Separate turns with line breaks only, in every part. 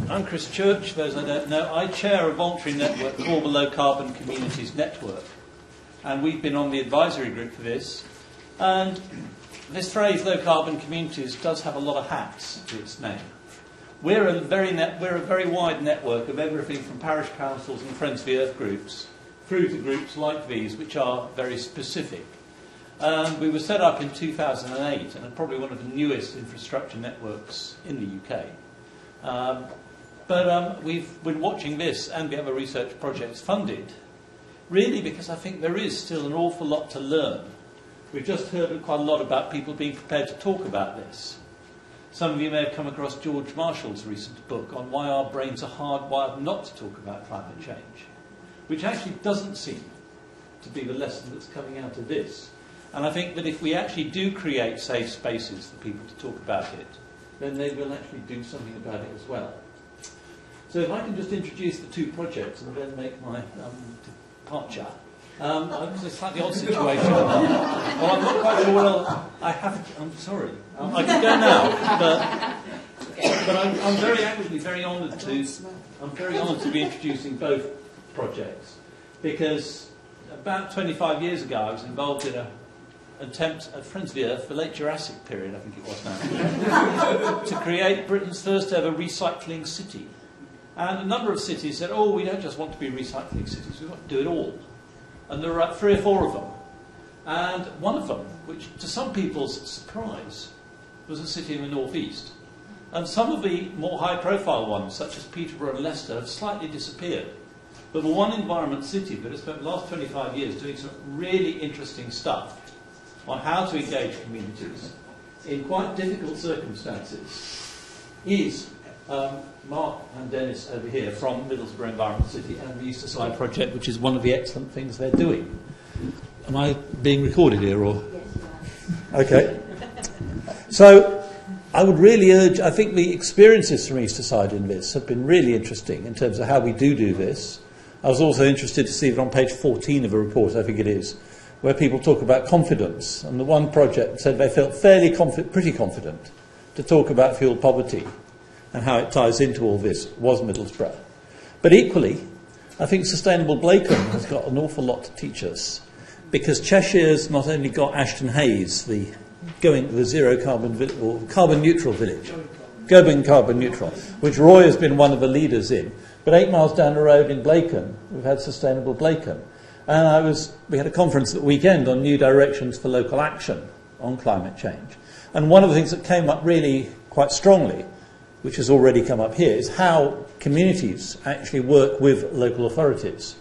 I'm Chris Church, those I don't know. I chair a voluntary network called the Low Carbon Communities Network. And we've been on the advisory group for this. And this phrase, low carbon communities, does have a lot of hats to its name. We're a very wide network of everything from parish councils and Friends of the Earth groups through to groups like these, which are very specific. We were set up in 2008 and are probably one of the newest infrastructure networks in the UK. But we've been watching this and the other research projects funded, really because I think there is still an awful lot to learn. We've just heard quite a lot about people being prepared to talk about this. Some of you may have come across George Marshall's recent book on why our brains are hardwired not to talk about climate change, which actually doesn't seem to be the lesson that's coming out of this. And I think that if we actually do create safe spaces for people to talk about it, then they will actually do something about it as well. So if I can just introduce the two projects and then make my departure. I'm in a slightly odd situation. Well, I'm not quite sure. Well, I'm sorry. I can go now, but I'm very honoured to be introducing both projects, because about 25 years ago I was involved in an attempt at Friends of the Earth, the late Jurassic period, I think it was now, to create Britain's first ever recycling city. And a number of cities said, oh, we don't just want to be recycling cities, we want to do it all. And there were 3 or 4 of them. And one of them, which to some people's surprise, was a city in the northeast. And some of the more high-profile ones, such as Peterborough and Leicester, have slightly disappeared. But the one environment city that has spent the last 25 years doing some really interesting stuff on how to engage communities in quite difficult circumstances is Mark and Dennis over here from Middlesbrough Environment City and the Easter Side Project, which is one of the excellent things they're doing. Am I being recorded here, or? Yes, okay. So I would really urge, I think the experiences from Easter Side in this have been really interesting in terms of how we do this. I was also interested to see that on page 14 of a report, I think it is, where people talk about confidence. And the one project said they felt pretty confident to talk about fuel poverty and how it ties into all this was Middlesbrough. But equally, I think Sustainable Blackham has got an awful lot to teach us, because Cheshire's not only got Ashton Hayes, the zero carbon or carbon neutral village, going carbon neutral, which Roy has been one of the leaders in, but 8 miles down the road in Blackham, we've had Sustainable Blackham. And we had a conference that weekend on new directions for local action on climate change. And one of the things that came up really quite strongly, which has already come up here, is how communities actually work with local authorities.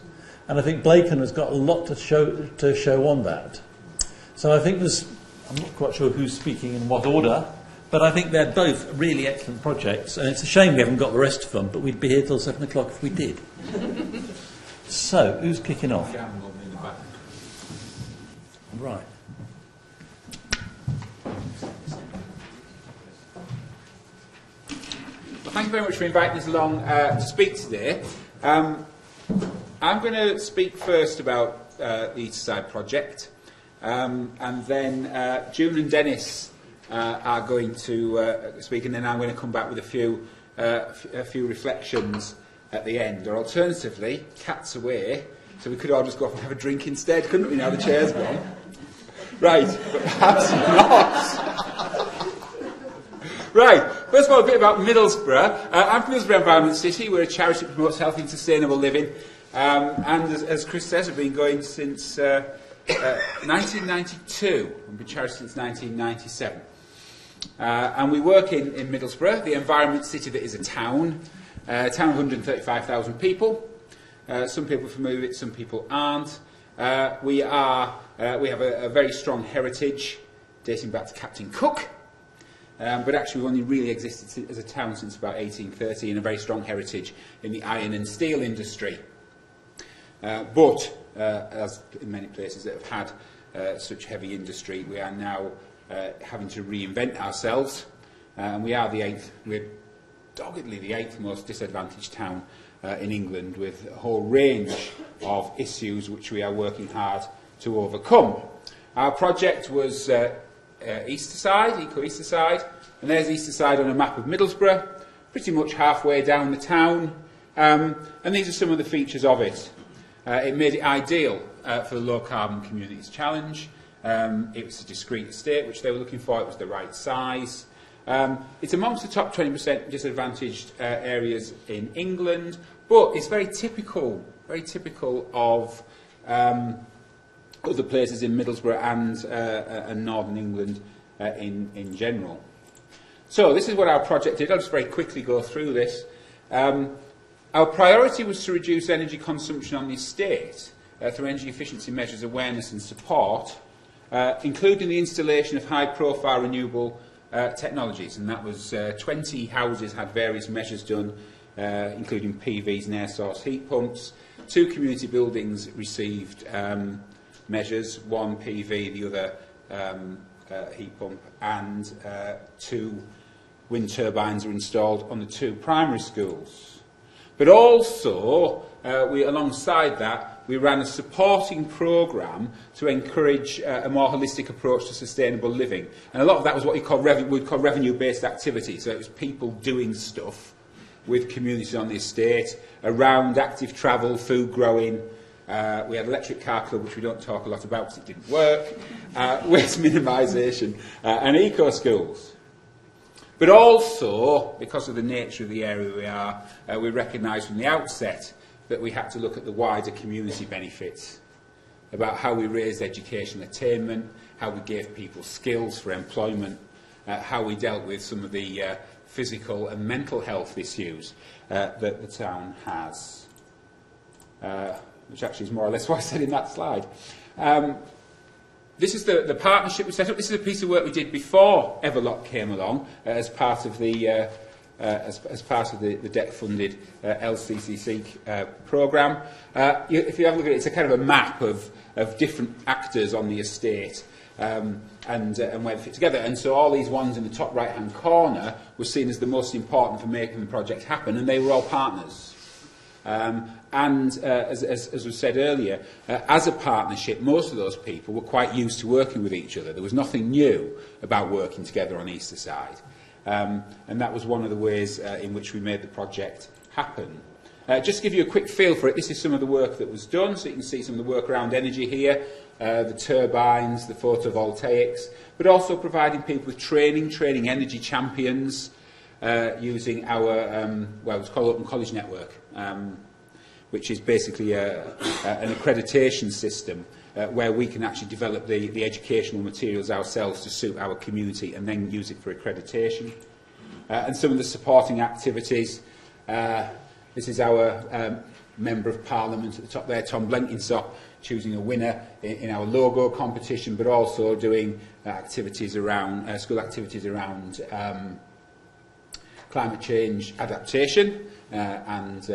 And I think Blackham has got a lot to show on that. So I think I'm not quite sure who's speaking in what order, but I think they're both really excellent projects. And it's a shame we haven't got the rest of them, but we'd be here till 7 o'clock if we did. So, who's kicking off? Right.
Well, thank you very much for inviting us along to speak today. I'm going to speak first about the Easter Side project, and then June and Dennis are going to speak, and then I'm going to come back with a few reflections at the end. Or alternatively, Cat's away, so we could all just go off and have a drink instead, couldn't we, now the chair's gone? Right, but perhaps not. Right, first of all, a bit about Middlesbrough. I'm from Middlesbrough Environment City. We're a charity that promotes healthy and sustainable living. And as Chris says, we've been going since 1992. We've been charity since 1997. And we work in Middlesbrough, the environment city that is a town of 135,000 people. Some people are familiar with it, some people aren't. We have a very strong heritage dating back to Captain Cook. But actually we've only really existed as a town since about 1830, and a very strong heritage in the iron and steel industry. But as in many places that have had such heavy industry, we are now having to reinvent ourselves. And we're doggedly the 8th most disadvantaged town in England, with a whole range of issues which we are working hard to overcome. Our project was Easter Side, Eco Easter Side, and there's Easter Side on a map of Middlesbrough. pretty much halfway down the town, and these are some of the features of it. It made it ideal for the Low Carbon Communities Challenge. It was a discrete estate which they were looking for. It was the right size. It's amongst the top 20% disadvantaged areas in England, but it's very typical of other places in Middlesbrough and Northern England in general. So this is what our project did. I'll just very quickly go through this. Our priority was to reduce energy consumption on the estate through energy efficiency measures, awareness and support, including the installation of high-profile renewable technologies. And that was 20 houses had various measures done, including PVs and air source heat pumps. 2 community buildings received measures, 1 PV, the other heat pump, and 2 wind turbines were installed on the 2 primary schools. But also, alongside that, we ran a supporting programme to encourage a more holistic approach to sustainable living. And a lot of that was what we'd call revenue-based activity. So it was people doing stuff with communities on the estate around active travel, food growing. We had electric car club, which we don't talk a lot about because it didn't work, waste minimisation, and eco schools. But also, because of the nature of the area we are, we recognised from the outset that we had to look at the wider community benefits, about how we raised educational attainment, how we gave people skills for employment, how we dealt with some of the physical and mental health issues that the town has, which actually is more or less what I said in that slide. This is the partnership we set up. This is a piece of work we did before EVALOC came along as part of the debt-funded LCCC programme. If you have a look at it, it's a kind of a map of different actors on the estate and where they fit together. And so all these ones in the top right-hand corner were seen as the most important for making the project happen, and they were all partners. As was said earlier, as a partnership, most of those people were quite used to working with each other. There was nothing new about working together on Easterside. And that was one of the ways in which we made the project happen. Just to give you a quick feel for it, this is some of the work that was done. So you can see some of the work around energy here, the turbines, the photovoltaics, but also providing people with training energy champions, using our, it's called Open College Network, which is basically an accreditation system where we can actually develop the educational materials ourselves to suit our community and then use it for accreditation. And some of the supporting activities, this is our Member of Parliament at the top there, Tom Blenkinsop, choosing a winner in our logo competition, but also doing activities around, school activities around climate change adaptation and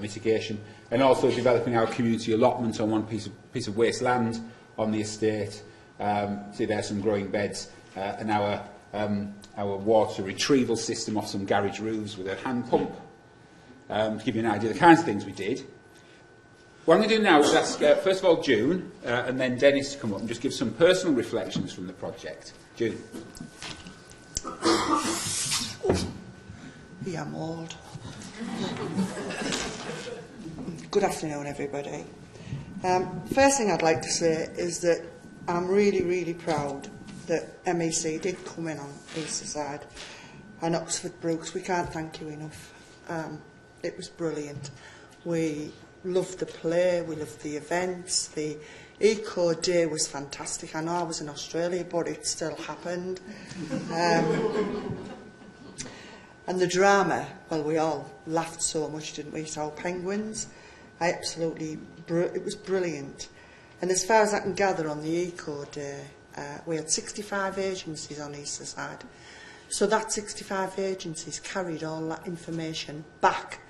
mitigation, and also developing our community allotment on one piece of wasteland on the estate. See there some growing beds and our water retrieval system off some garage roofs with a hand pump. To give you an idea of the kinds of things we did. What I'm going to do now is ask, first of all, June, and then Dennis to come up and just give some personal reflections from the project. June.
Yeah, I'm old. Good afternoon, everybody. First thing I'd like to say is that I'm really, really proud that MEC did come in on Easterside and Oxford Brookes. We can't thank you enough. It was brilliant. We loved the play, we loved the events, the Eco Day was fantastic. I know I was in Australia, but it still happened. And the drama, well, we all laughed so much, didn't we? So penguins, it was brilliant. And as far as I can gather on the Eco Day, we had 65 agencies on Easterside. So that 65 agencies carried all that information back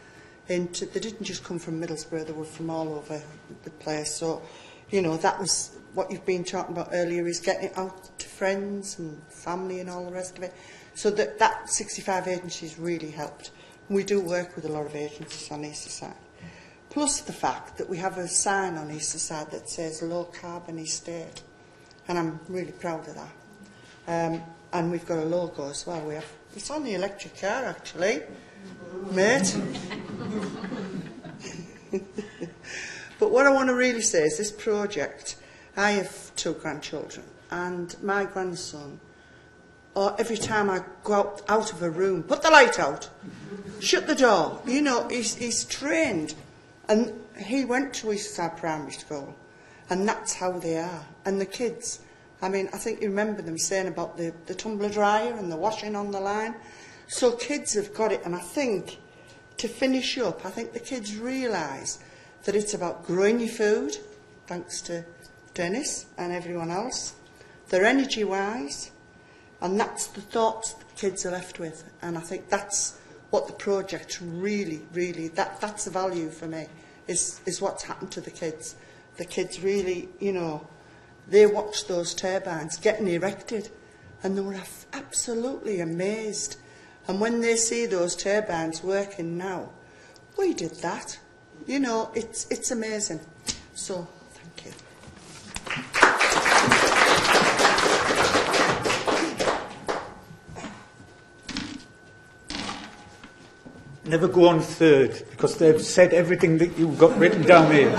into, they didn't just come from Middlesbrough, they were from all over the place. So, you know, that was what you've been talking about earlier, is getting it out to friends and family and all the rest of it. So that 65 agencies really helped. We do work with a lot of agencies on Easterside. Plus the fact that we have a sign on Easterside that says low carbon estate. And I'm really proud of that. And we've got a logo as well. It's on the electric car, actually. mate. But what I want to really say is this project, I have 2 grandchildren, and my grandson, or every time I go out of a room, put the light out, shut the door. You know, he's trained. And he went to Eastside Primary School, and that's how they are. And the kids, I mean, I think you remember them saying about the tumbler dryer and the washing on the line. So kids have got it, and I think, to finish up, I think the kids realise that it's about growing your food, thanks to Dennis and everyone else. They're energy-wise, and that's the thoughts that the kids are left with. And I think that's what the project really, that's the value for me, is what's happened to the kids. The kids really, you know, they watched those turbines getting erected, and they were absolutely amazed. And when they see those turbines working now, we did that. You know, it's amazing. So, thank you.
Never go on third, because they've said everything that you've got written down here.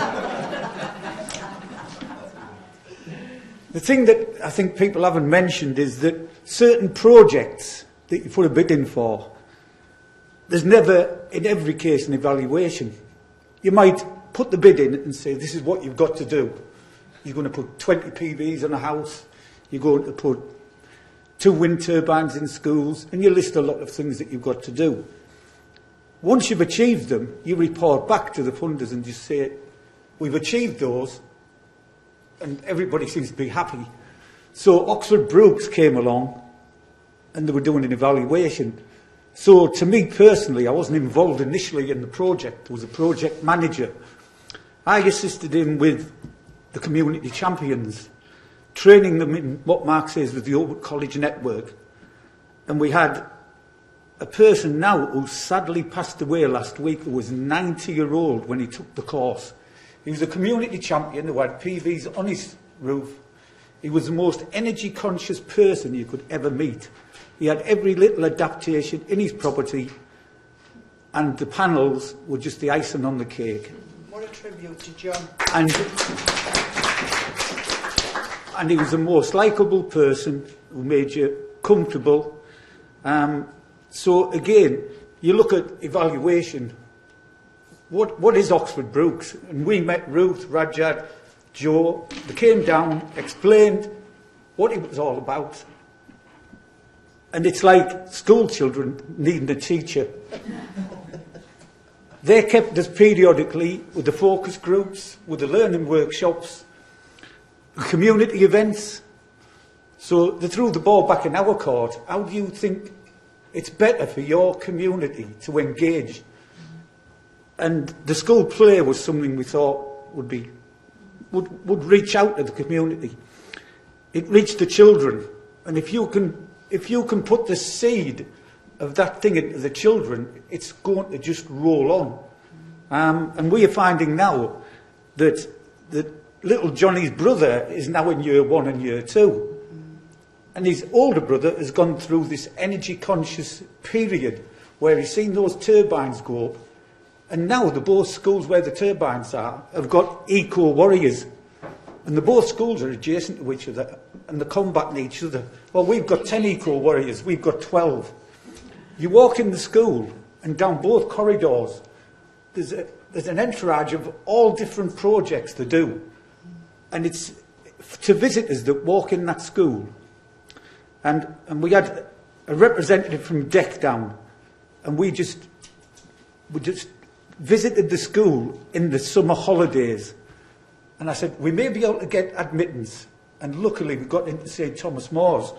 The thing that I think people haven't mentioned is that certain projects that you put a bid in for, there's never, in every case, an evaluation. You might put the bid in and say, this is what you've got to do. You're going to put 20 PVs on a house, you're going to put 2 wind turbines in schools, and you list a lot of things that you've got to do. Once you've achieved them, you report back to the funders and just say, we've achieved those, and everybody seems to be happy. So Oxford Brookes came along, and they were doing an evaluation. So to me personally, I wasn't involved initially in the project. There was a project manager. I assisted him with the community champions, training them in what Mark says was the Open College network. And we had a person now who sadly passed away last week, who was 90-year-old when he took the course. He was a community champion who had PVs on his roof. He was the most energy-conscious person you could ever meet. He had every little adaptation in his property, and the panels were just the icing on the cake.
What a tribute to John.
And he was the most likeable person who made you comfortable. So again, you look at evaluation. What is Oxford Brookes? And we met Ruth, Rajad, Joe. They came down, explained what it was all about. And it's like school children needing a teacher. They kept us periodically with the focus groups, with the learning workshops, community events. So they threw the ball back in our court. How do you think it's better for your community to engage? And the school play was something we thought would reach out to the community. It reached the children. And if you can put the seed of that thing into the children, it's going to just roll on. And we are finding now that little Johnny's brother is now in year 1 and year 2. And his older brother has gone through this energy-conscious period where he's seen those turbines go up. And now the both schools where the turbines are have got eco-warriors. And the both schools are adjacent to each other, and they're combating each other. Well, we've got 10 eco-warriors, we've got 12. You walk in the school, and down both corridors, there's an entourage of all different projects to do. And it's to visitors that walk in that school. And we had a representative from DEC down, and we just visited the school in the summer holidays. And I said, we may be able to get admittance. And luckily we got into St Thomas More's.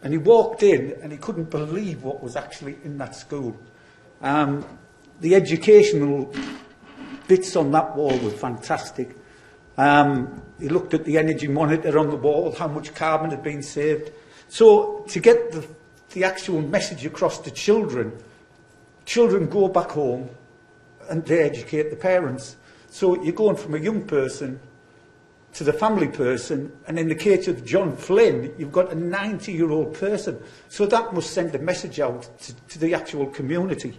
And he walked in and he couldn't believe what was actually in that school. The educational bits on that wall were fantastic. He looked at the energy monitor on the wall, how much carbon had been saved. So to get the actual message across to children go back home and they educate the parents. So you're going from a young person to the family person, and in the case of John Flynn, you've got a 90-year-old person. So that must send a message out to the actual community.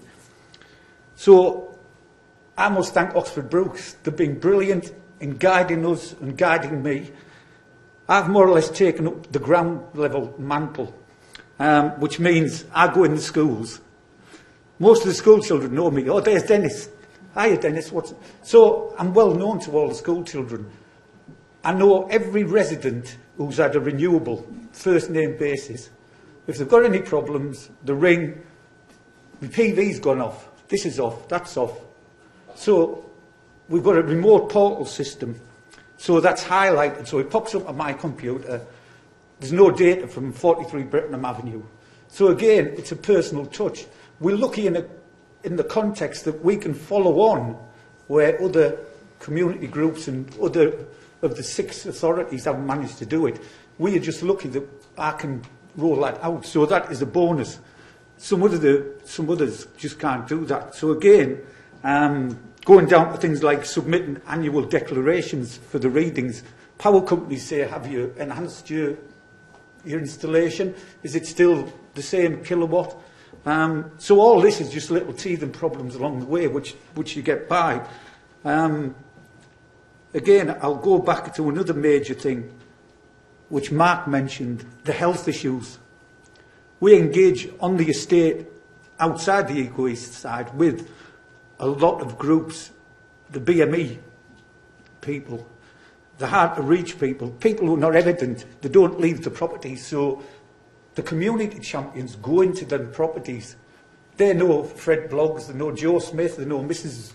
So I must thank Oxford Brookes. They've been brilliant in guiding us and guiding me. I've more or less taken up the ground level mantle, which means I go in the schools. Most of the school children know me. Oh, there's Dennis. Hiya, Dennis. So I'm well known to all the school children. I know every resident who's had a renewable first name basis. If they've got any problems, they ring. The PV's gone off. This is off. That's off. So we've got a remote portal system. So that's highlighted. So it pops up on my computer. There's no data from 43 Brittenham Avenue. So again, it's a personal touch. We're lucky in the context that we can follow on where other community groups and other of the 6 authorities haven't managed to do it. We are just lucky that I can roll that out. So that is a bonus. Some others just can't do that. So again, going down to things like submitting annual declarations for the readings. Power companies say, have you enhanced your installation? Is it still the same kilowatt? So all this is just little teething problems along the way, which you get by. Again, I'll go back to another major thing, which Mark mentioned, the health issues. We engage on the estate outside the eco-east side with a lot of groups, the BME people, the hard-to-reach people, people who are not evident, they don't leave the properties, so the community champions go into them properties. They know Fred Bloggs, they know Joe Smith, they know Mrs.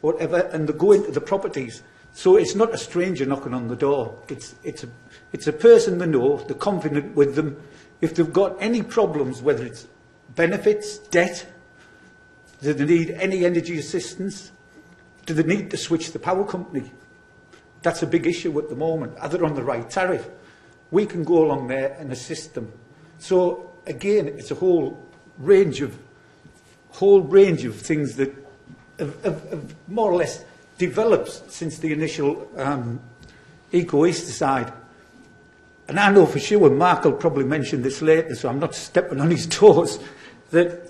whatever, and they go into the properties. So it's not a stranger knocking on the door. It's a person they know, they're confident with them. If they've got any problems, whether it's benefits, debt, do they need any energy assistance? Do they need to switch the power company? That's a big issue at the moment. Are they on the right tariff? We can go along there and assist them. So again, it's a whole range of things that have more or less developed since the initial eco-east side. And I know for sure, and Mark will probably mention this later, so I'm not stepping on his toes, that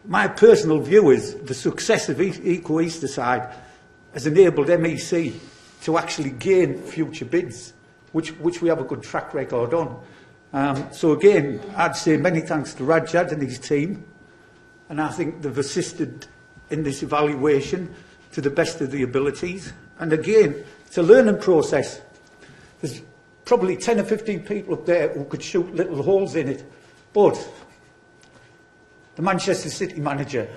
my personal view is the success of eco-east side has enabled MEC to actually gain future bids, which we have a good track record on. So again, I'd say many thanks to Rajad and his team, and I think they've assisted in this evaluation to the best of the abilities. And again, it's a learning process. There's probably 10 or 15 people up there who could shoot little holes in it, but the Manchester City manager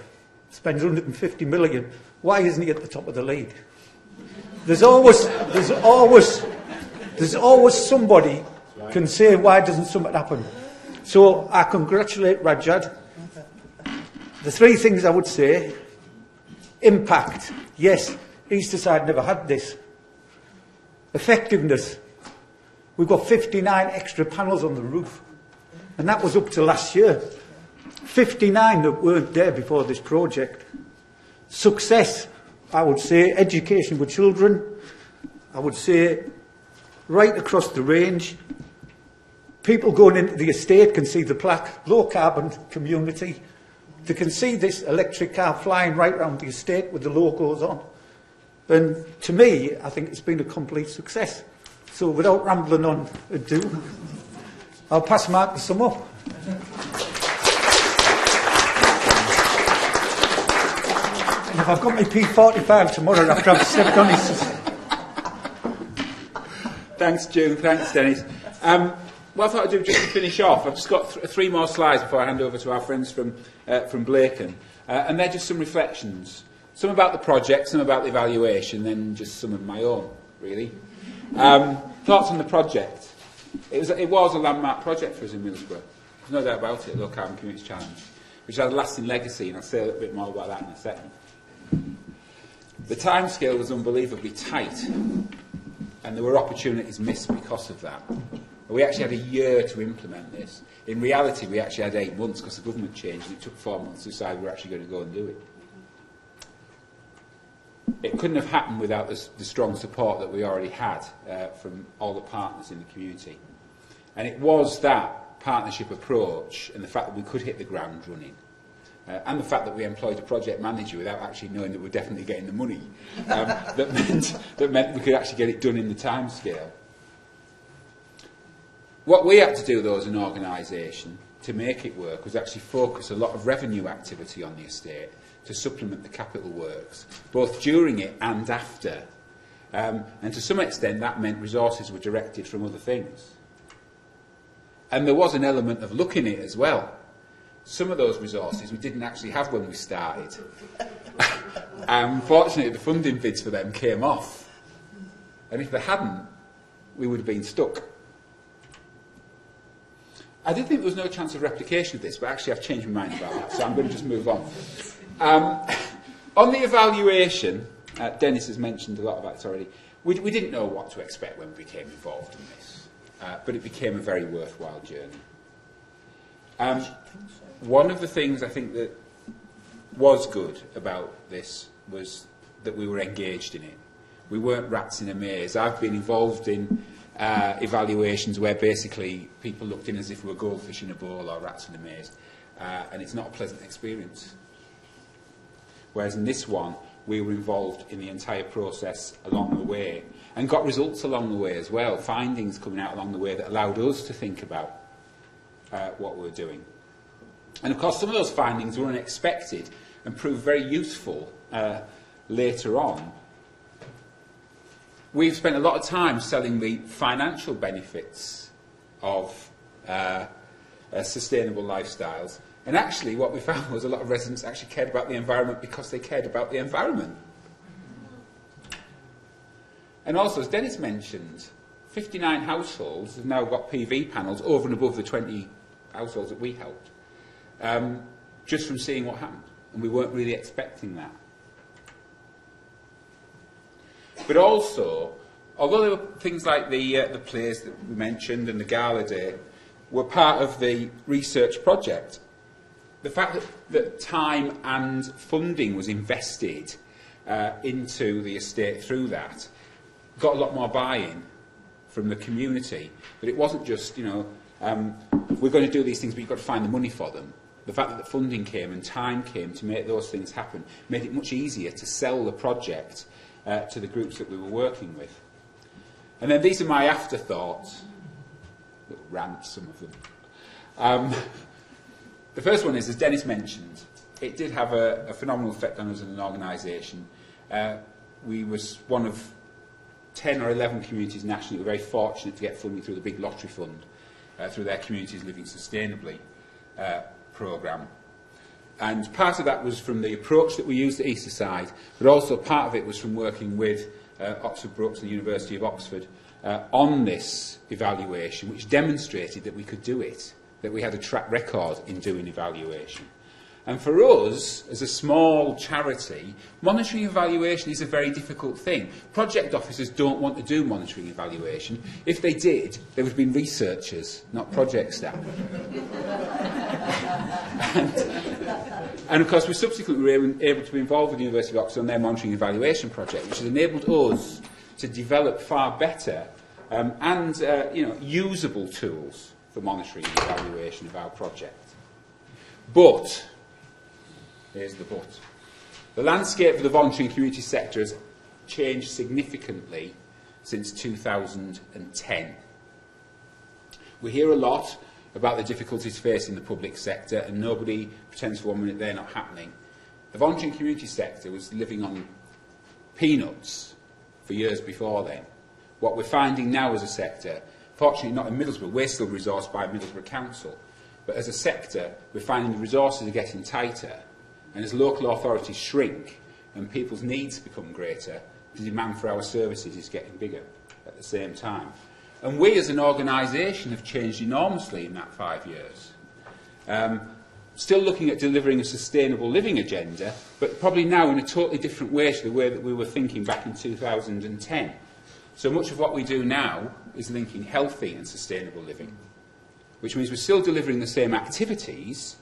spends 150 million. Why isn't he at the top of the league? There's always somebody can say, why doesn't something happen? So I congratulate Rajad. The 3 things I would say: impact. Yes, Easterside never had this. Effectiveness. We've got 59 extra panels on the roof, and that was up to last year. 59 that weren't there before this project. Success, I would say, education with children. I would say right across the range. People going into the estate can see the plaque, low carbon community. They can see this electric car flying right around the estate with the logos on. And to me, I think it's been a complete success. So without rambling on ado, I'll pass Mark to sum up. And if I've got my P45 tomorrow after I've stepped on his...
Thanks, June. Thanks, Dennis. What I thought I'd do just to finish off, I've just got 3 more slides before I hand over to our friends from Blaken. And they're just some reflections. Some about the project, some about the evaluation, then just some of my own, really. Thoughts on the project. It was a landmark project for us in Middlesbrough. There's no doubt about it, the Low Carbon Communities Challenge, which has a lasting legacy, and I'll say a little bit more about that in a second. The timescale was unbelievably tight, and there were opportunities missed because of that. We actually had a year to implement this. In reality, we actually had 8 months because the government changed, and it took 4 months to decide we were actually going to go and do it. it couldn't have happened without the strong support that we already had from all the partners in the community. And it was that partnership approach and the fact that we could hit the ground running and the fact that we employed a project manager without actually knowing that we're definitely getting the money that meant we could actually get it done in the time scale. What we had to do, though, as an organisation, to make it work, was actually focus a lot of revenue activity on the estate to supplement the capital works, both during it and after. And to some extent, that meant resources were directed from other things. And there was an element of luck in it as well. Some of those resources we didn't actually have when we started. Unfortunately, the funding bids for them came off. And if they hadn't, we would have been stuck. I did think there was no chance of replication of this, but actually I've changed my mind about that, so I'm going to just move on. On the evaluation, Dennis has mentioned a lot about it already. We didn't know what to expect when we became involved in this, but it became a very worthwhile journey. One of the things I think that was good about this was that we were engaged in it. We weren't rats in a maze. I've been involved in evaluations where basically people looked in as if we were goldfish in a bowl or rats in a maze, and it's not a pleasant experience. Whereas in this one, we were involved in the entire process along the way and got results along the way as well, findings coming out along the way that allowed us to think about what we were doing. And of course, some of those findings were unexpected and proved very useful later on. We've spent a lot of time selling the financial benefits of sustainable lifestyles. And actually, what we found was a lot of residents actually cared about the environment because they cared about the environment. And also, as Dennis mentioned, 59 households have now got PV panels over and above the 20 households that we helped, just from seeing what happened. And we weren't really expecting that. But also, although there were things like the plays that we mentioned and the gala day were part of the research project, the fact that time and funding was invested into the estate through that got a lot more buy-in from the community. But it wasn't just, we're going to do these things, but you've got to find the money for them. The fact that the funding came and time came to make those things happen made it much easier to sell the project to the groups that we were working with. And then these are my afterthoughts. Little rants, some of them. The first one is, as Dennis mentioned, it did have a phenomenal effect on us as an organisation. We were one of 10 or 11 communities nationally who were very fortunate to get funding through the big lottery fund, through their Communities Living Sustainably programme. And part of that was from the approach that we used at Easterside, but also part of it was from working with Oxford Brookes and the University of Oxford on this evaluation, which demonstrated that we could do it, that we had a track record in doing evaluation. And for us, as a small charity, monitoring evaluation is a very difficult thing. Project officers don't want to do monitoring evaluation. If they did, they would have been researchers, not project staff. And of course, we subsequently were able to be involved with the University of Oxford on their monitoring evaluation project, which has enabled us to develop far better and usable tools for monitoring and evaluation of our project. But, here's the but, the landscape for the voluntary and community sector has changed significantly since 2010. We hear a lot about the difficulties facing the public sector, and nobody pretends for 1 minute they're not happening. The voluntary and community sector was living on peanuts for years before then. What we're finding now as a sector, fortunately not in Middlesbrough, we're still resourced by Middlesbrough Council, but as a sector we're finding the resources are getting tighter, and as local authorities shrink and people's needs become greater, the demand for our services is getting bigger at the same time. And we as an organisation have changed enormously in that 5 years. Still looking at delivering a sustainable living agenda, but probably now in a totally different way to the way that we were thinking back in 2010. So much of what we do now is linking healthy and sustainable living, which means we're still delivering the same activities,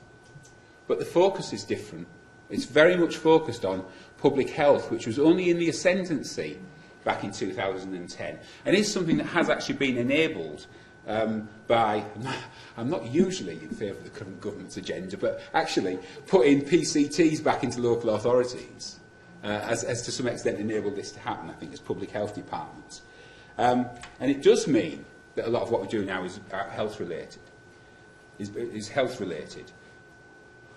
but the focus is different. It's very much focused on public health, which was only in the ascendancy back in 2010, and is something that has actually been enabled by, I'm not usually in favour of the current government's agenda, but actually putting PCTs back into local authorities has to some extent enabled this to happen, I think, as public health departments. And it does mean that a lot of what we're doing now is health-related. Is health-related.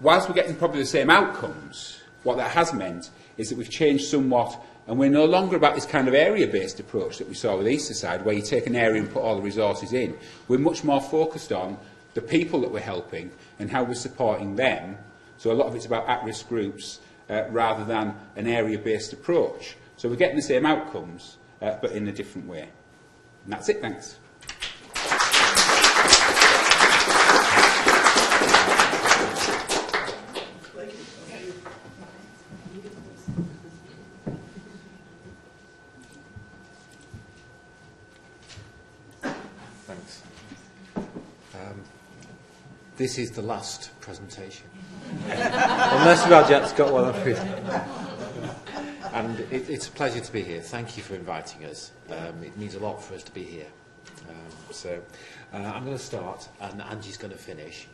Whilst we're getting probably the same outcomes, what that has meant is that we've changed somewhat, and we're no longer about this kind of area-based approach that we saw with Easterside, where you take an area and put all the resources in. We're much more focused on the people that we're helping and how we're supporting them. So a lot of it's about at-risk groups rather than an area-based approach. So we're getting the same outcomes, but in a different way. And that's it, thanks.
Thanks. This is the last presentation. Unless Rajat's got one up with. And it's a pleasure to be here. Thank you for inviting us. It means a lot for us to be here. I'm going to start, and Angie's going to finish.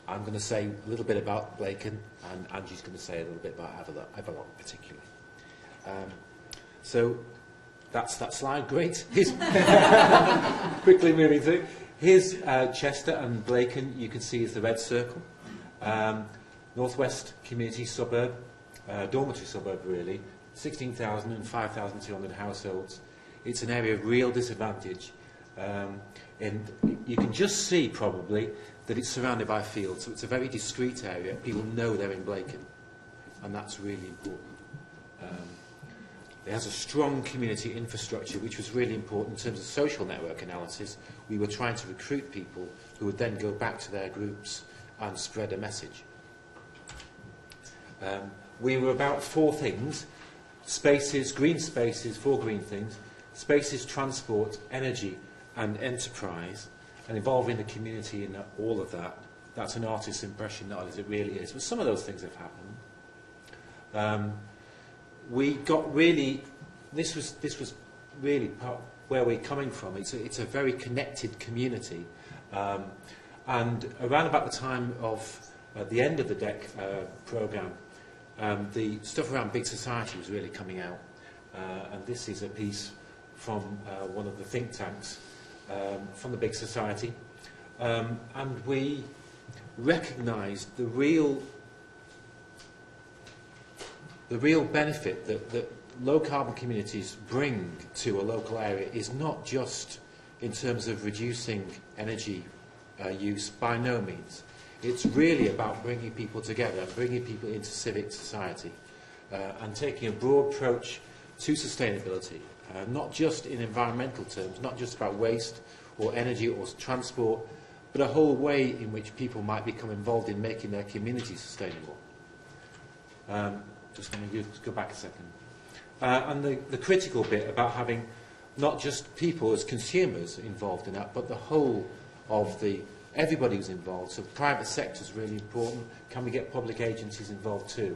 I'm going to say a little bit about Blacon, and Angie's going to say a little bit about EVALOC particularly. So that's that slide. Great. Quickly moving through. Here's Chester and Blacon. You can see is the red circle. Northwest community suburb, dormitory suburb really, 16,000 and 5,200 households. It's an area of real disadvantage, and you can just see probably that it's surrounded by fields, so it's a very discreet area. People know they're in Blacon, and that's really important. It has a strong community infrastructure, which was really important in terms of social network analysis. We were trying to recruit people who would then go back to their groups and spread a message. We were about four things: spaces, green spaces, four green things, spaces, transport, energy and enterprise, and involving the community in all of that. That's an artist's impression, not as it really is, but some of those things have happened. We got really, this was really part where we're coming from. It's a very connected community, and around about the time of the end of the DEC programme, the stuff around big society was really coming out, and this is a piece from one of the think tanks from the big society, and we recognised the real benefit that low carbon communities bring to a local area is not just in terms of reducing energy use, by no means. It's really about bringing people together, bringing people into civic society, and taking a broad approach to sustainability, not just in environmental terms, not just about waste or energy or transport, but a whole way in which people might become involved in making their community sustainable. Just let me go back a second. And the critical bit about having not just people as consumers involved in that, but the whole of everybody who's involved. So the private sector is really important. Can we get public agencies involved too?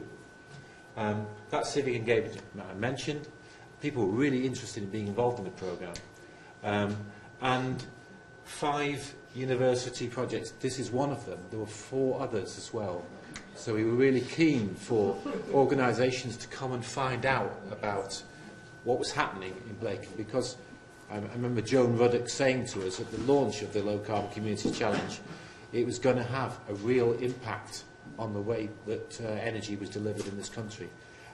That civic engagement I mentioned. People were really interested in being involved in the programme. And 5 university projects. This is one of them. There were 4 others as well. So we were really keen for organisations to come and find out about what was happening in Blacon, because I remember Joan Ruddock saying to us at the launch of the Low Carbon Community Challenge, it was going to have a real impact on the way that energy was delivered in this country.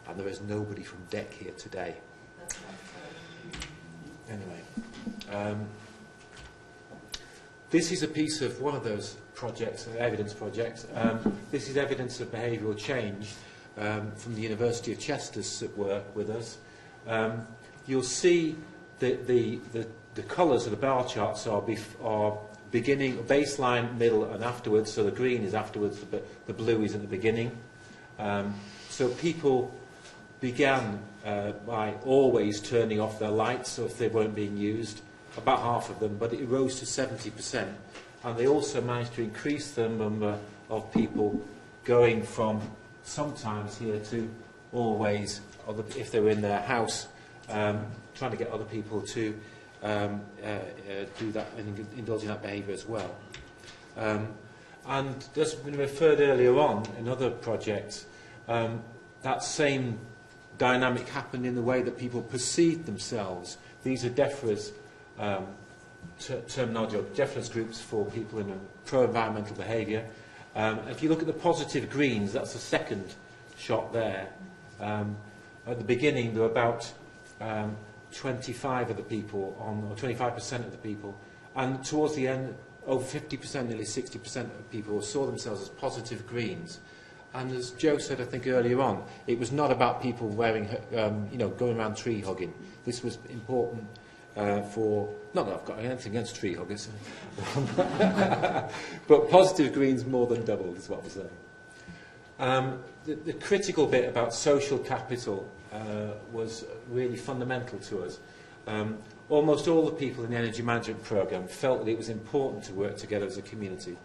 And there is nobody from DEC here today. Anyway, this is a piece of one of those projects, evidence projects. This is evidence of behavioural change from the University of Chester's work with us. You'll see that the colours of the bar charts are beginning, baseline, middle and afterwards. So the green is afterwards, the blue is at the beginning. So people began by always turning off their lights, so if they weren't being used, about half of them, but it rose to 70%. And they also managed to increase the number of people going from sometimes here to always, if they were in their house, trying to get other people to do that and indulge in that behaviour as well. And as been referred earlier on in other projects, that same dynamic happened in the way that people perceived themselves. These are DEFRA's terminology, or deference groups for people in pro-environmental behaviour. If you look at the positive greens, that's the second shot there. At the beginning, there were about 25 of the people, or 25% of the people, and towards the end, over 50%, nearly 60% of people saw themselves as positive greens. And as Joe said, I think earlier on, it was not about people wearing, going around tree hugging. This was important for, not that I've got anything against tree huggers, but positive greens more than doubled is what I'm saying. The critical bit about social capital was really fundamental to us. Almost all the people in the energy management programme felt that it was important to work together as a community.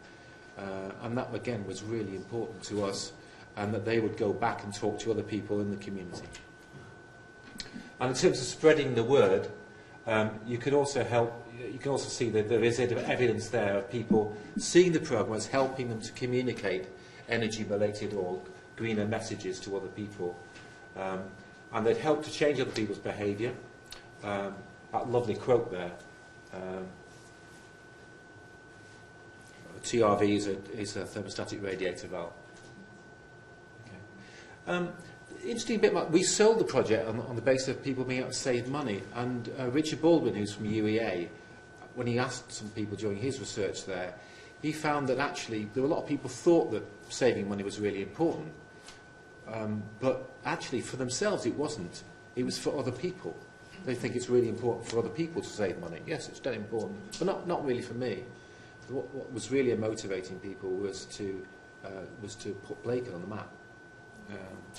And that, again, was really important to us, and that they would go back and talk to other people in the community. And in terms of spreading the word, you can also see that there is evidence there of people seeing the programme as helping them to communicate energy-related or greener messages to other people. And they'd help to change other people's behaviour. That lovely quote there. TRV is a thermostatic radiator valve. Okay. Interesting bit, we sold the project on the basis of people being able to save money. And Richard Baldwin, who's from UEA, when he asked some people during his research there, he found that actually there were a lot of people thought that saving money was really important. But actually, for themselves, it wasn't. It was for other people. They think it's really important for other people to save money. Yes, it's very important, but not really for me. What was really motivating people was to put Blacon on the map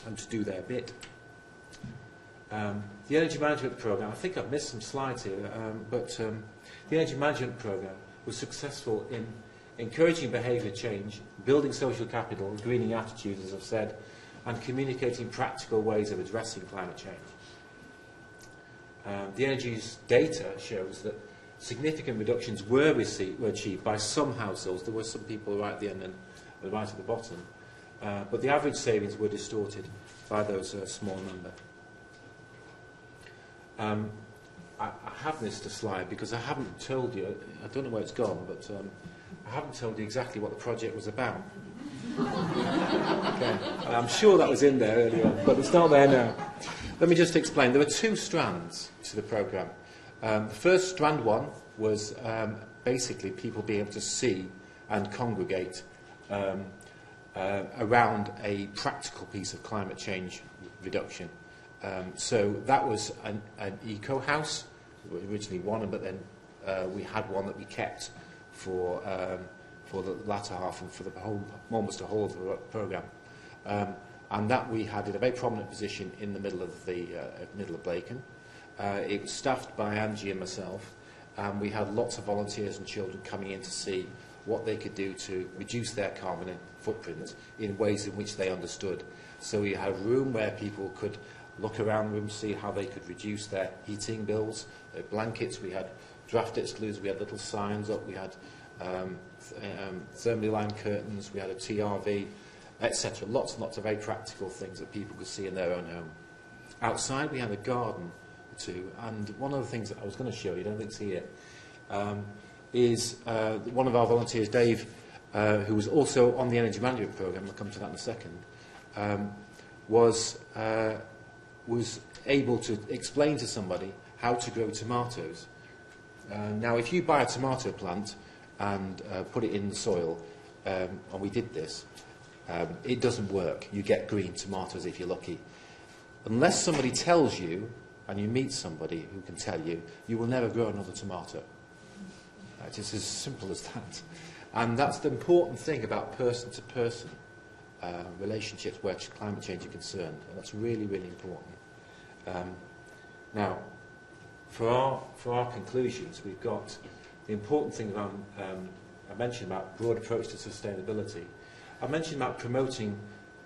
and to do their bit. The energy management programme, I think I've missed some slides here, but the energy management programme was successful in encouraging behaviour change, building social capital, greening attitudes, as I've said, and communicating practical ways of addressing climate change. The energy's data shows that significant reductions were achieved by some households. There were some people right at the end and right at the bottom. But the average savings were distorted by those small number. I have missed a slide because I haven't told you, I don't know where it's gone, but I haven't told you exactly what the project was about. Okay. I'm sure that was in there earlier on, but it's not there now. Let me just explain. There were two strands to the programme. The first, strand one, was basically people being able to see and congregate around a practical piece of climate change reduction. So that was an eco-house, originally one, but then we had one that we kept for the latter half and for the whole, almost the whole of the programme. And that we had in a very prominent position in the middle of Blacon. It was staffed by Angie and myself, and we had lots of volunteers and children coming in to see what they could do to reduce their carbon footprint in ways in which they understood. So we had a room where people could look around the room, see how they could reduce their heating bills, their blankets. We had draft exclusions, we had little signs up, we had thermally lined curtains, we had a TRV, etc. Lots and lots of very practical things that people could see in their own home. Outside we had a garden too, and one of the things that I was going to show you, I don't think it's here, is one of our volunteers, Dave, who was also on the energy management programme, I'll come to that in a second, was able to explain to somebody how to grow tomatoes. Now, if you buy a tomato plant and put it in the soil, and we did this, it doesn't work. You get green tomatoes if you're lucky. Unless somebody tells you, and you meet somebody who can tell you, you will never grow another tomato. It's as simple as that. And that's the important thing about person-to-person relationships where climate change is concerned. And that's really, really important. Now, for our conclusions, we've got the important thing about, I mentioned about broad approach to sustainability. I mentioned about promoting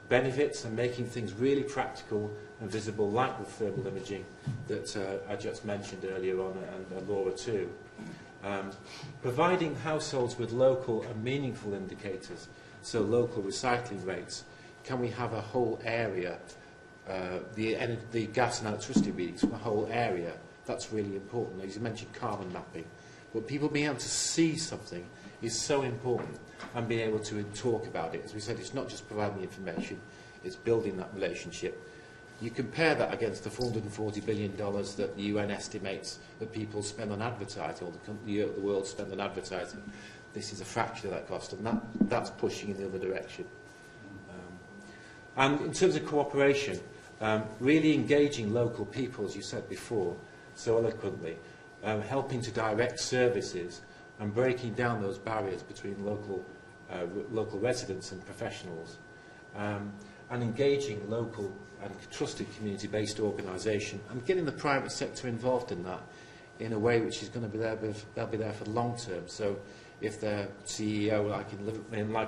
benefits and making things really practical and visible, like the thermal imaging that I just mentioned earlier on, and Laura too. Providing households with local and meaningful indicators, so local recycling rates. Can we have a whole area, the gas and electricity readings from a whole area? That's really important. As you mentioned, carbon mapping. But people being able to see something is so important, and being able to talk about it. As we said, it's not just providing the information, it's building that relationship. You compare that against the $440 billion that the UN estimates that people spend on advertising, or the world spend on advertising. This is a fraction of that cost, and that's pushing in the other direction. And in terms of cooperation, really engaging local people, as you said before, so eloquently, helping to direct services and breaking down those barriers between local residents and professionals, and engaging local and trusted community-based organisation, and getting the private sector involved in that in a way which is going to be there. They'll be there for the long term. So, if their CEO, like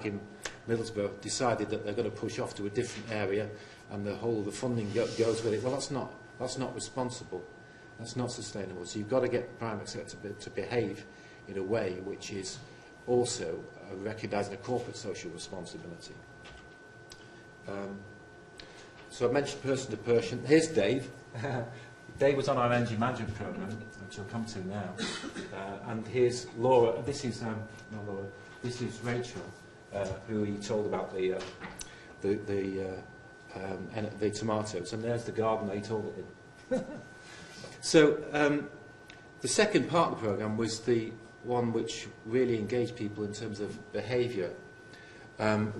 in Middlesbrough, decided that they're going to push off to a different area, and the whole of the funding goes with it, well, that's not responsible. That's not sustainable. So you've got to get the private sector to behave in a way which is also recognising a corporate social responsibility. So I mentioned person to person. Here's Dave. Dave was on our energy management programme, which I'll come to now. And here's Laura. This is not Laura. This is Rachel, who he told about the tomatoes. And there's the garden that he told it in. So the second part of the programme was the one which really engaged people in terms of behaviour.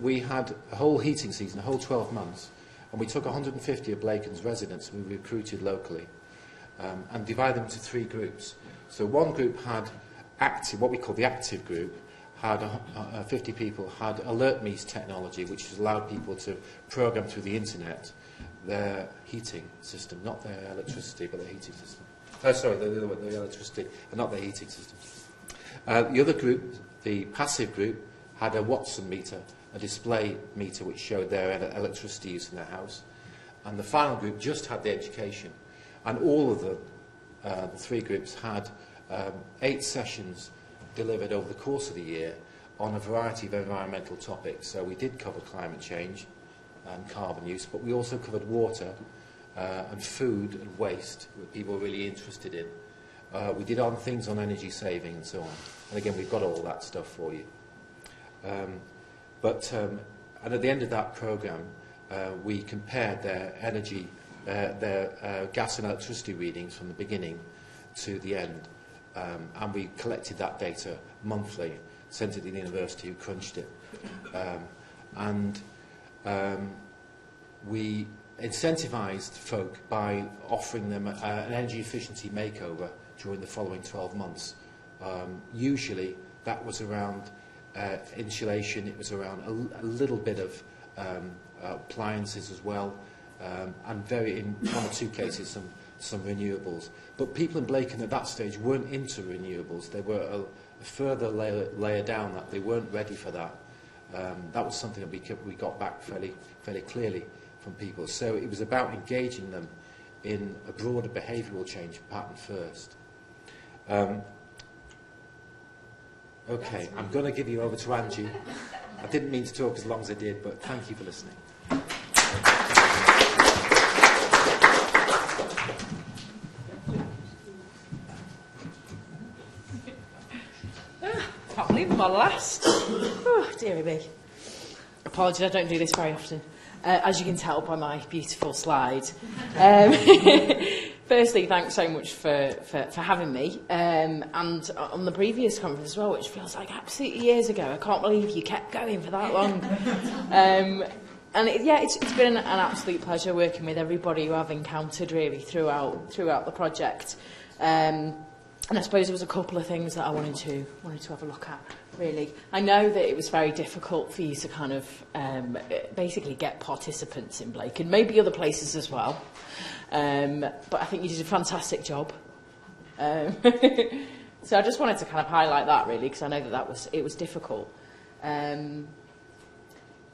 We had a whole heating season, a whole 12 months, and we took 150 of Blaken's residents we recruited locally and divided them into 3 groups. So one group had active, what we call the active group, had 50 people, had alert me's technology, which has allowed people to program through the internet their heating system, not their electricity, but their heating system. Sorry, the electricity, and not their heating system. The other group, the passive group, had a Watson meter, a display meter which showed their electricity use in their house. And the final group just had the education. And all of the 3 groups had 8 sessions delivered over the course of the year on a variety of environmental topics. So we did cover climate change and carbon use, but we also covered water and food and waste, that people were really interested in. We did other things on energy saving and so on. And again, we've got all that stuff for you. And at the end of that programme, we compared their energy, their gas and electricity readings from the beginning to the end. And we collected that data monthly, sent it to the university who crunched it. We incentivised folk by offering them an energy efficiency makeover during the following 12 months. Usually that was around insulation, it was around a little bit of appliances as well, and in 1 or 2 cases some renewables. But people in Blaken at that stage weren't into renewables. They were a further layer down that. They weren't ready for that. That was something that we got back fairly clearly from people. So it was about engaging them in a broader behavioural change pattern first. Okay, I'm going to give you over to Angie. I didn't mean to talk as long as I did, but thank you for listening.
Can't believe I'm on last. Oh, dearie me. Apologies, I don't do this very often, as you can tell by my beautiful slide. Firstly, thanks so much for having me. And on the previous conference as well, which feels like absolutely years ago. I can't believe you kept going for that long. It's been an absolute pleasure working with everybody who I've encountered really throughout the project. And I suppose there was a couple of things that I wanted to have a look at, really. I know that it was very difficult for you to kind of basically get participants in Blake, and maybe other places as well. But I think you did a fantastic job. So I just wanted to kind of highlight that, really, because I know that it was difficult.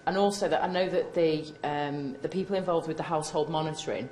and also that I know that the people involved with the household monitoring,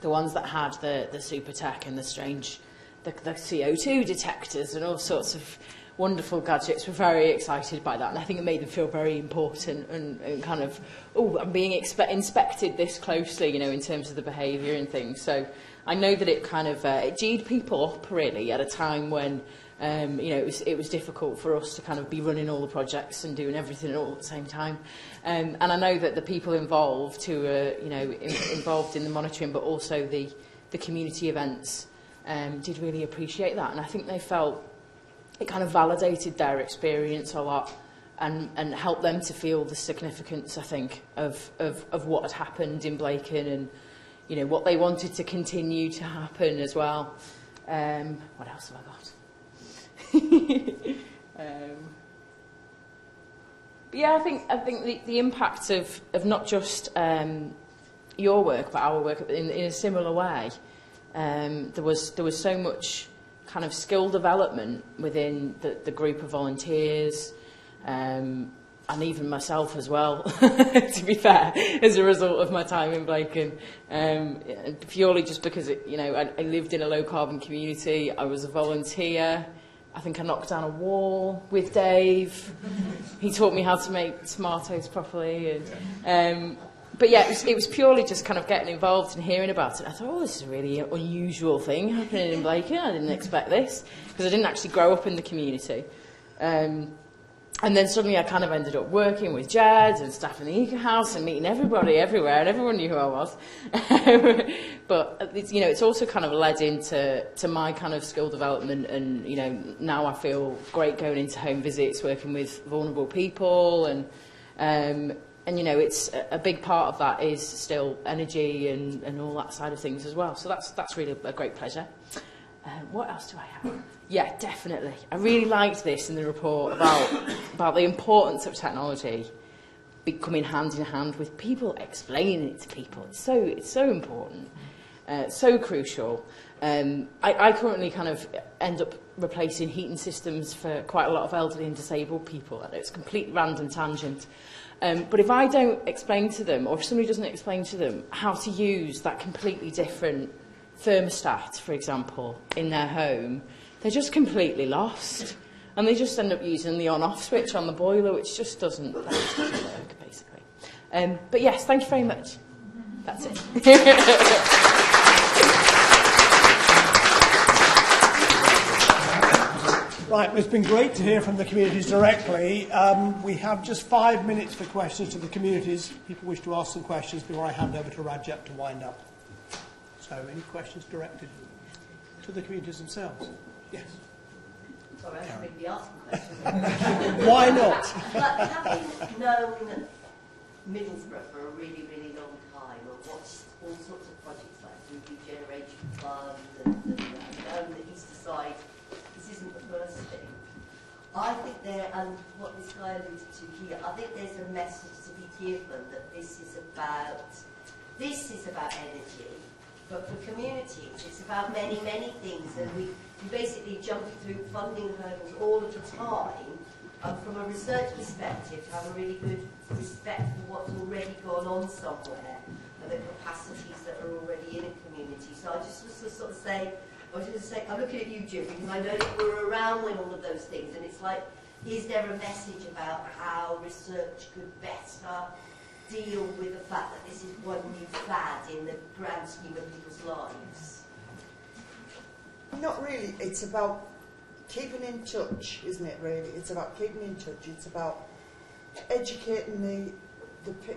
the ones that had the super tech and the strange, the CO2 detectors and all sorts of wonderful gadgets, were very excited by that, and I think it made them feel very important and kind of, oh, I'm being inspected this closely, you know, in terms of the behaviour and things. So I know that it kind of it G'd people up really at a time when you know, it was difficult for us to kind of be running all the projects and doing everything all at the same time. And I know that the people involved who are, you know, involved in the monitoring, but also the community events, did really appreciate that, and I think they felt it kind of validated their experience a lot and helped them to feel the significance, I think, of what had happened in Blacon and, you know, what they wanted to continue to happen as well. What else have I got? But yeah, I think the impact of not just your work, but our work in a similar way. There was so much kind of skill development within the group of volunteers, and even myself as well, to be fair, as a result of my time in Blacon. Purely just because, you know, I lived in a low-carbon community, I was a volunteer. I think I knocked down a wall with Dave. He taught me how to make tomatoes properly. And, but yeah, it was purely just kind of getting involved and hearing about it. I thought, oh, this is a really unusual thing happening in Blacon. I didn't expect this, because I didn't actually grow up in the community. And then suddenly I kind of ended up working with Jed and staff in the Eco House and meeting everybody everywhere, and everyone knew who I was. But it's, you know, it's also kind of led into my kind of skill development, and, you know, now I feel great going into home visits, working with vulnerable people, and you know, it's a big part of that is still energy and all that side of things as well. So that's really a great pleasure. What else do I have? Yeah, definitely. I really liked this in the report about the importance of technology becoming hand in hand with people explaining it to people. It's so important, so crucial. I currently kind of end up replacing heating systems for quite a lot of elderly and disabled people. And it's a complete random tangent. But if I don't explain to them, or if somebody doesn't explain to them how to use that completely different thermostat, for example, in their home, they're just completely lost. And they just end up using the on-off switch on the boiler, which just doesn't work, basically. But yes, thank you very much. That's it.
Right, well, it's been great to hear from the communities directly. We have just 5 minutes for questions to the communities. People wish to ask some questions before I hand over to Rajat to wind up. So, any questions directed to the communities themselves? Yes.
Sorry, I shouldn't be asking questions.
Why not?
But having known Middlesbrough for a really, really long time, and watched all sorts of projects like the Regeneration Fund and known the Easter Side, this isn't the first thing. I think and what this guy alluded to here, I think there's a message to be given that this is about energy. But for communities, it's about many, many things, and we basically jump through funding hurdles all of the time. And from a research perspective, to have a really good respect for what's already gone on somewhere and the capacities that are already in a community. So I just was to sort of say, I'm looking at you, Jim, because I know that we're around when all of those things, and it's like, is there a message about how research could better deal with the fact that this is one new fad in the grand scheme of people's lives?
Not really. It's about keeping in touch, isn't it, really? It's about keeping in touch. It's about educating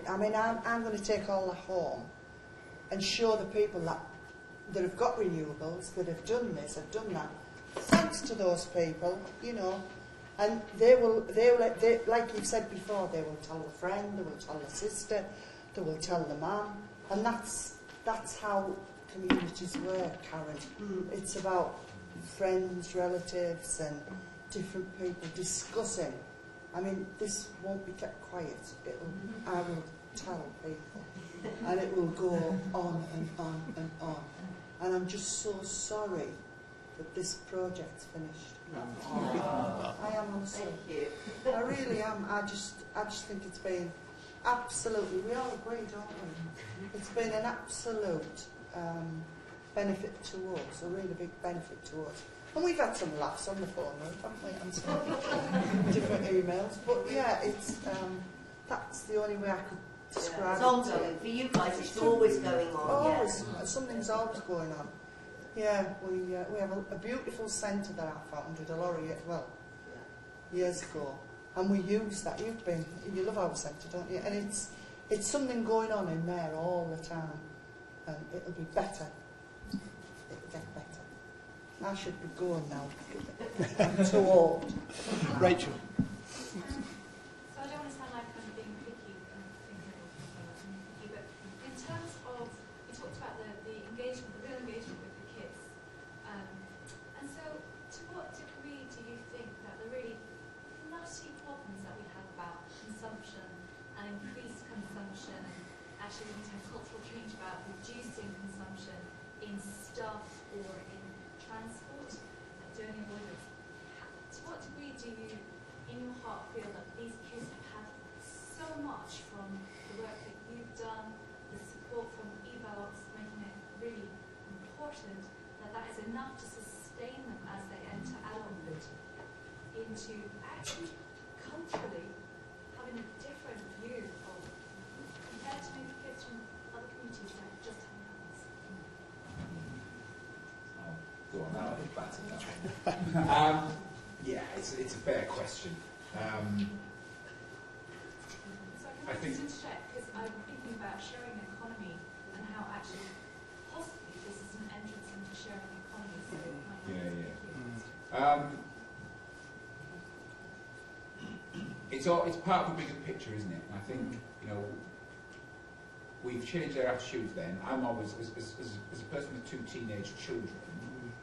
I mean, I'm going to take all that home and show the people that have got renewables, that have done this, have done that. Thanks to those people, you know. And they will, like you've said before, they will tell a friend, they will tell a sister, they will tell the mum, and that's how communities work, Karen. It's about friends, relatives, and different people discussing. I mean, this won't be kept quiet. I will tell people, and it will go on and on and on. And I'm just so sorry that this project's finished. I am honestly.
Thank you.
I really am. I just think it's been absolutely, we all agree, don't we? It's been an absolute benefit to us, a really big benefit to us. And we've had some laughs on the phone, haven't we? And some different emails. But yeah, it's that's the only way I could describe
It's ongoing. For you guys, it's always going on.
Always. Something's always going on. Yeah, we have a beautiful centre that I founded a lot of years ago. And we use that. You love our centre, don't you? And it's something going on in there all the time. And it'll be better. It'll get better. I should be going now. I'm too old.
Rachel.
So I don't want to sound like I'm being picky, but in terms of, you talked about the engagement, the real engagement with the kids. And so to what degree do you think that the really nutty problems that we have about consumption and increased consumption, and actually we need to have cultural change about reducing consumption in stuff or in transport, like doing avoidance, to what degree do you, in your heart, feel that these kids have had so much from the work that you've done, the support from EVALOC making it really important, that is enough to sustain them as they enter adulthood into actually culturally having a different view of, compared to maybe kids from other communities that just haven't had this?
Go on, now I'll back to that. Yeah, it's a fair question.
So I
I think-
just interject, because I'm thinking about sharing economy and how actually possibly this is an entrance into sharing economy. So it might not
It's part of a bigger picture, isn't it? And I think, we've changed our attitudes then. I'm always, as a person with 2 teenage children,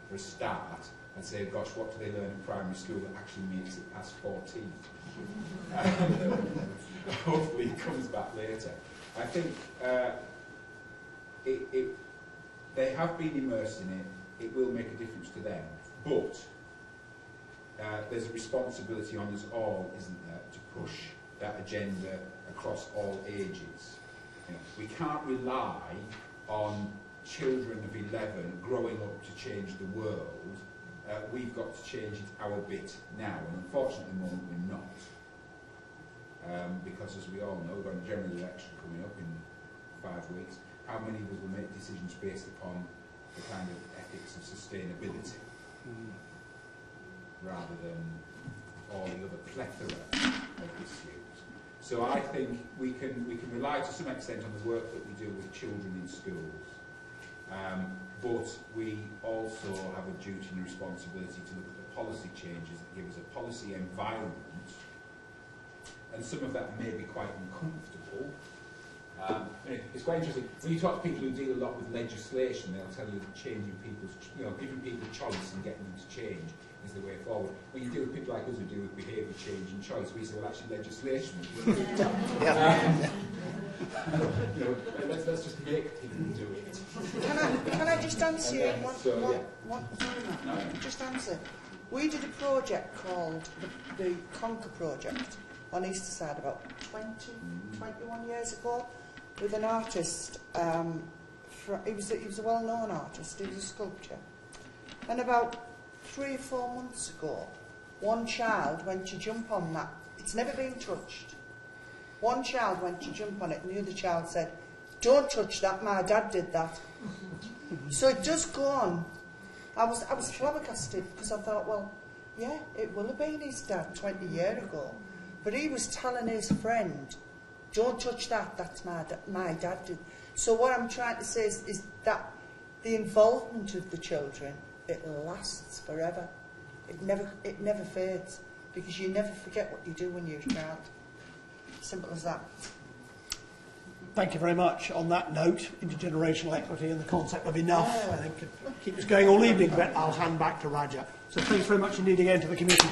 for a start, I'd say, gosh, what do they learn in primary school that actually makes it past 14? Hopefully it comes back later. I think they have been immersed in it. It will make a difference to them. But there's a responsibility on us all, isn't there, to push that agenda across all ages. We can't rely on children of 11 growing up to change the world. We've got to change our bit now, and unfortunately at the moment we're not. Because as we all know, we've got a general election coming up in 5 weeks. How many of us will make decisions based upon the kind of ethics of sustainability rather than all the other plethora of issues? So I think we can rely to some extent on the work that we do with children in schools. But we also have a duty and a responsibility to look at the policy changes that give us a policy environment, and some of that may be quite uncomfortable. It's quite interesting. When you talk to people who deal a lot with legislation, they'll tell you that changing people's, giving people choice and getting them to change is the way forward. When you deal with people like us who deal with behaviour change and choice, we say, well, actually, legislation. Let's just make people do it.
Can I just answer you one
No.
Just answer. We did a project called the Conquer Project on Easterside about 21 years ago with an artist. He was a well-known artist. He was a sculptor. And about 3 or 4 months ago, one child went to jump on that. It's never been touched. One child went to jump on it, and the other child said, "Don't touch that, my dad did that." So it does go on. I was flabbergasted, because I thought, well, yeah, it will have been his dad 20 years ago. But he was telling his friend, "Don't touch that, that's my dad did." So what I'm trying to say is that the involvement of the children, it lasts forever. It never fades, because you never forget what you do when you're a child. Simple as that.
Thank you very much. On that note, intergenerational equity and the concept of enough, I think, could keep us going all evening, but I'll hand back to Raja. So thanks very much indeed again to the committee.